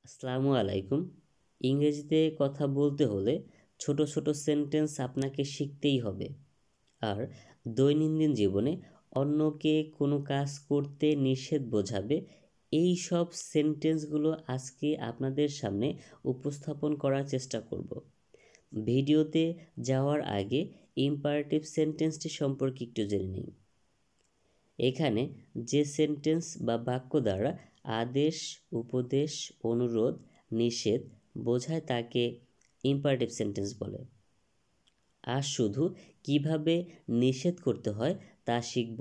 আসসালামু আলাইকুম। ইংরেজিতে কথা বলতে হলে ছোট ছোট সেন্টেন্স আপনাকে শিখতেই হবে। আর দৈনন্দিন জীবনে অন্যকে কোনো কাজ করতে নিষেধ বোঝাবে এই সব সেন্টেন্সগুলো আজকে আপনাদের সামনে উপস্থাপন করার চেষ্টা করব। ভিডিওতে যাওয়ার আগে ইম্পারেটিভ সেন্টেন্সটি সম্পর্কে একটু জেনে নিই। এখানে যে সেন্টেন্স বা বাক্য দ্বারা আদেশ, উপদেশ, অনুরোধ, নিষেধ বোঝায় তাকে ইম্পারেটিভ সেন্টেন্স বলে। আজ শুধু কিভাবে নিষেধ করতে হয় তা শিখব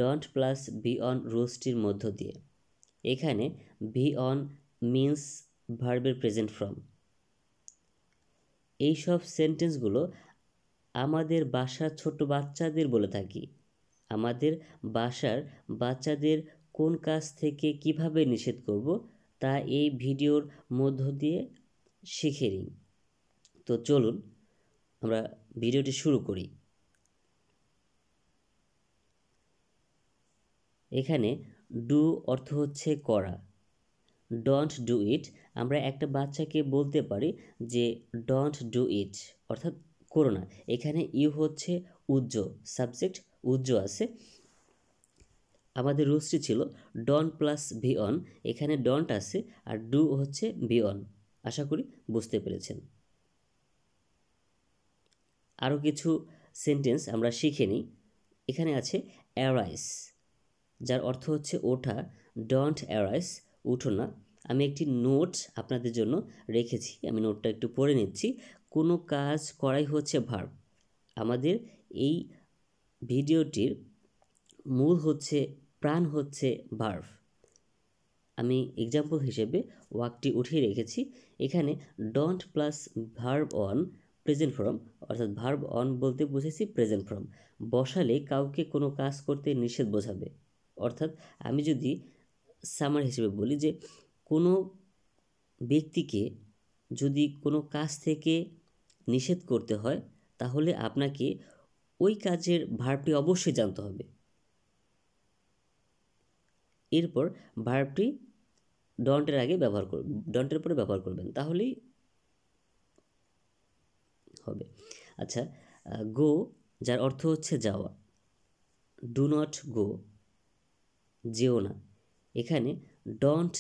ডন্ট প্লাস বি অন রুলসটির মধ্য দিয়ে। এখানে বি অন মিন্স ভার্বের প্রেজেন্ট ফর্ম। এইসব সেন্টেন্সগুলো আমাদের বাসার ছোট বাচ্চাদের বলে থাকি। আমাদের বাসার বাচ্চাদের কোন কাজ থেকে কিভাবে নিষেধ করব তা এই ভিডিওর মধ্য দিয়ে শিখে নিই। তো চলুন আমরা ভিডিওটি শুরু করি। এখানে ডু অর্থ হচ্ছে করা। ডোন্ট ডু ইট, আমরা একটা বাচ্চাকে বলতে পারি যে ডোন্ট ডু ইট অর্থাৎ করো না। এখানে ইউ হচ্ছে উজ্জ, সাবজেক্ট উজ্জ আছে। আমাদের রুলসটি ছিল ডন প্লাস ভি অন, এখানে ডন্ট আছে আর ডু হচ্ছে ভি অন। আশা করি বুঝতে পেরেছেন। আরও কিছু সেন্টেন্স আমরা শিখে নিই। এখানে আছে অ্যারাইস, যার অর্থ হচ্ছে ওঠা। ডন্ট অ্যারাইস, উঠো না। আমি একটি নোট আপনাদের জন্য রেখেছি, আমি নোটটা একটু পড়ে নিচ্ছি। কোনো কাজ করাই হচ্ছে ভার্ব। আমাদের এই ভিডিওটির মূল হচ্ছে, প্রাণ হচ্ছে ভার্ব। আমি এক্সাম্পল হিসেবে ওয়ার্কটি উঠিয়ে রেখেছি। এখানে don't plus verb on present form, অর্থাৎ ভার্ব অন বলতে বুঝেছি প্রেজেন্ট ফর্ম বসালে কাউকে কোনো কাজ করতে নিষেধ বোঝাবে। অর্থাৎ আমি যদি সামার হিসেবে বলি যে কোনো ব্যক্তিকে যদি কোনো কাজ থেকে নিষেধ করতে হয় তাহলে আপনাকে ওই কাজের ভার্বটি অবশ্যই জানতে হবে। এরপর ভার্বটি ডন্টের আগে ব্যবহার করবেন, ডন্টের পরে ব্যবহার করবেন, তাহলেই হবে। আচ্ছা, গো যার অর্থ হচ্ছে যাওয়া। ডু নট গো, যেও না। এখানে ডন্ট,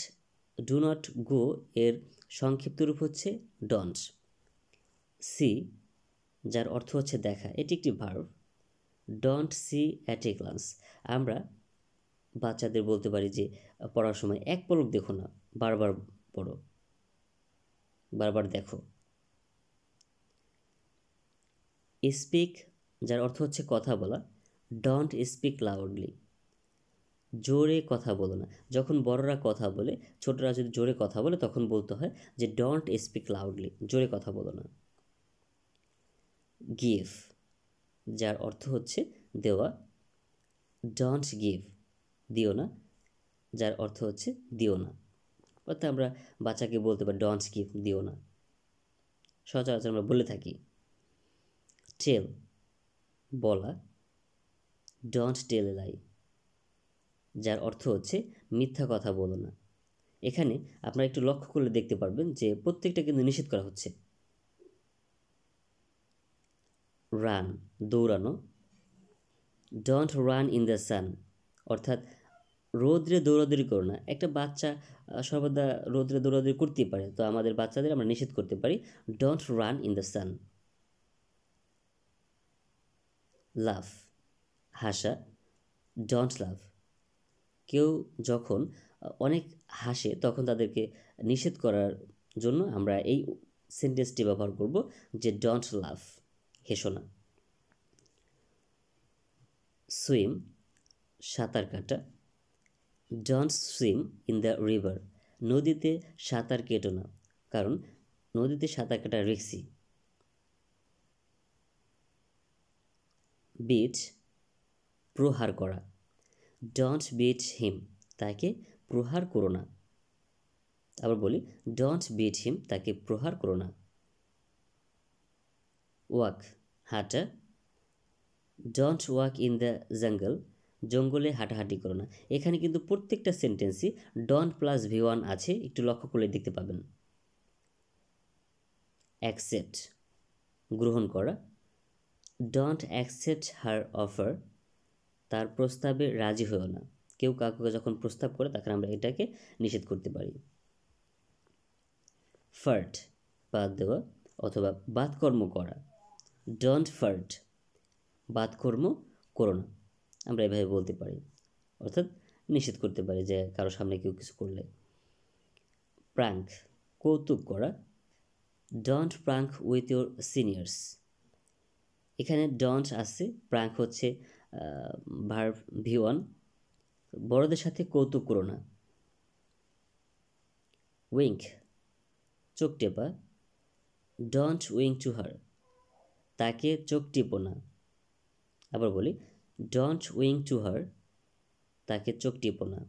ডু নট গো এর সংক্ষিপ্ত রূপ হচ্ছে ডন্ট। সি যার অর্থ হচ্ছে দেখা, এটি একটি verb. Don't see at a glance, আমরা বাচ্চাদের বলতে পারি যে পড়ার সময় এক পলক দেখো না, বারবার পড়ো, বারবার দেখো। স্পিক যার অর্থ হচ্ছে কথা বলা। ডন্ট স্পিক লাউডলি, জোরে কথা বলো না। যখন বড়রা কথা বলে, ছোটরা যদি জোরে কথা বলে তখন বলতে হয় যে ডন্ট স্পিক লাউডলি, জোরে কথা বলো না। গিভ যার অর্থ হচ্ছে দেওয়া। ডন্ট গিভ, দিও না, যার অর্থ হচ্ছে দিও না। অর্থাৎ আমরা বাচ্চাকে বলতে পারি ডন্ট গিভ, দিও না, সচরাচর আমরা বলে থাকি। টেল বলা। ডন্ট টেল এ লাই, যার অর্থ হচ্ছে মিথ্যা কথা বলো না। এখানে আপনারা একটু লক্ষ্য করলে দেখতে পারবেন যে প্রত্যেকটা কিন্তু নিষেধ করা হচ্ছে। রান দৌড়ানো। ডন্ট রান ইন দ্য সান, অর্থাৎ রোদ্রে দৌড়াদৌড়ি করো না। একটা বাচ্চা সর্বদা রোদ্রে দৌড়াদৌড়ি করতেই পারে, তো আমাদের বাচ্চাদের আমরা নিষেধ করতে পারি don't run in the sun. Laugh হাসা। ডন্ট লাভ, কেউ যখন অনেক হাসে তখন তাদেরকে নিষেধ করার জন্য আমরা এই সেন্টেন্সটি ব্যবহার করব যে ডন্ট লাভ, হেসো না। সুইম সাঁতার কাটা। Don't swim in the river, নদীতে সাঁতার কেটো না, কারণ নদীতে সাঁতার কাটা রিস্কি। বিট প্রহার করা। ডন্ট বিট হিম, তাকে প্রহার করো না। আবার বলি, ডন্ট বিট হিম, তাকে প্রহার করো না। ওয়াক হাঁটা। Don't walk in the jungle, জঙ্গলে হাঁটাহাঁটি করো না। এখানে কিন্তু প্রত্যেকটা সেন্টেন্সই ডন্ট প্লাস V1 আছে, একটু লক্ষ্য করলে দেখতে পাবেন। অ্যাকসেপ্ট গ্রহণ করা, ডন্ট অ্যাকসেপ্ট হার অফার, তার প্রস্তাবে রাজি হয়েও না। কেউ কাউকে যখন প্রস্তাব করে তখন আমরা এটাকে নিষেধ করতে পারি। ফার্ট বাদ দেওয়া অথবা বাদকর্ম করা, ডন্ট ফার্ট বাদকর্ম করো না, আমরা এভাবে বলতে পারি, অর্থাৎ নিষেধ করতে পারি যে কারো সামনে কেউ কিছু করলে। প্রাঙ্ক কৌতুক করা, don't prank with your seniors. এখানে ডন্ট আছে, প্রাঙ্ক হচ্ছে ভার্ব V1, বড়দের সাথে কৌতুক করো না। উইঙ্ক চোখ টেপা, ডন্ট উইঙ্ক টু হার তাকে চোখ টিপো না। আবার বলি, ডন্ট উইঙ্ক টু হার তাকে চোখ টিপো না।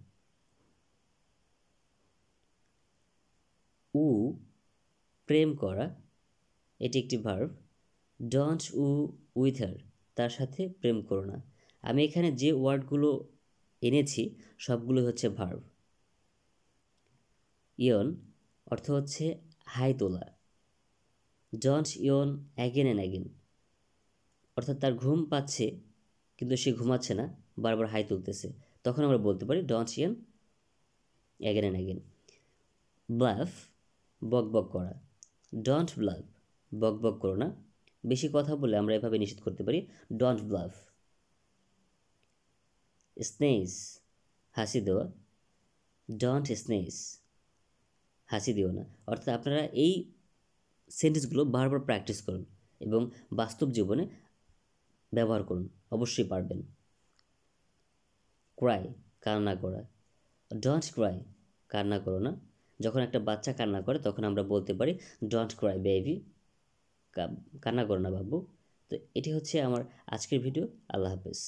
উ প্রেম করা, এটি একটি verb, don't woo with her তার সাথে প্রেম করো না। আমি এখানে যে ওয়ার্ডগুলো এনেছি সবগুলো হচ্ছে ভার্ব। ইয়ন অর্থ হচ্ছে হাই তোলা, don't yawn again and again, অর্থাৎ তার ঘুম পাচ্ছে কিন্তু সে ঘুমাচ্ছে না, বারবার হাই তুলতেছে, তখন আমরা বলতে পারি don't yawn again and again. Bluff বকবক করা, ডন্ট ব্লাফ বকবক করো না। বেশি কথা বলে আমরা এভাবে নিষেধ করতে পারি, ডন্ট ব্লাফ। স্নেজ হাসি দেওয়া, ডন্ট স্নেজ হাসি দিও না। অর্থাৎ আপনারা এই সেন্টেন্সগুলো বারবার প্র্যাকটিস করুন এবং বাস্তব জীবনে ব্যবহার করুন, অবশ্যই পারবেন। ক্রাই কান্না করা, ডন্ট ক্রাই কান্না করো না। যখন একটা বাচ্চা কান্না করে তখন আমরা বলতে পারি ডন্ট ক্রাই বেবি, কান্না করো না বাবু। তো এটি হচ্ছে আমার আজকের ভিডিও। আল্লাহ হাফেজ।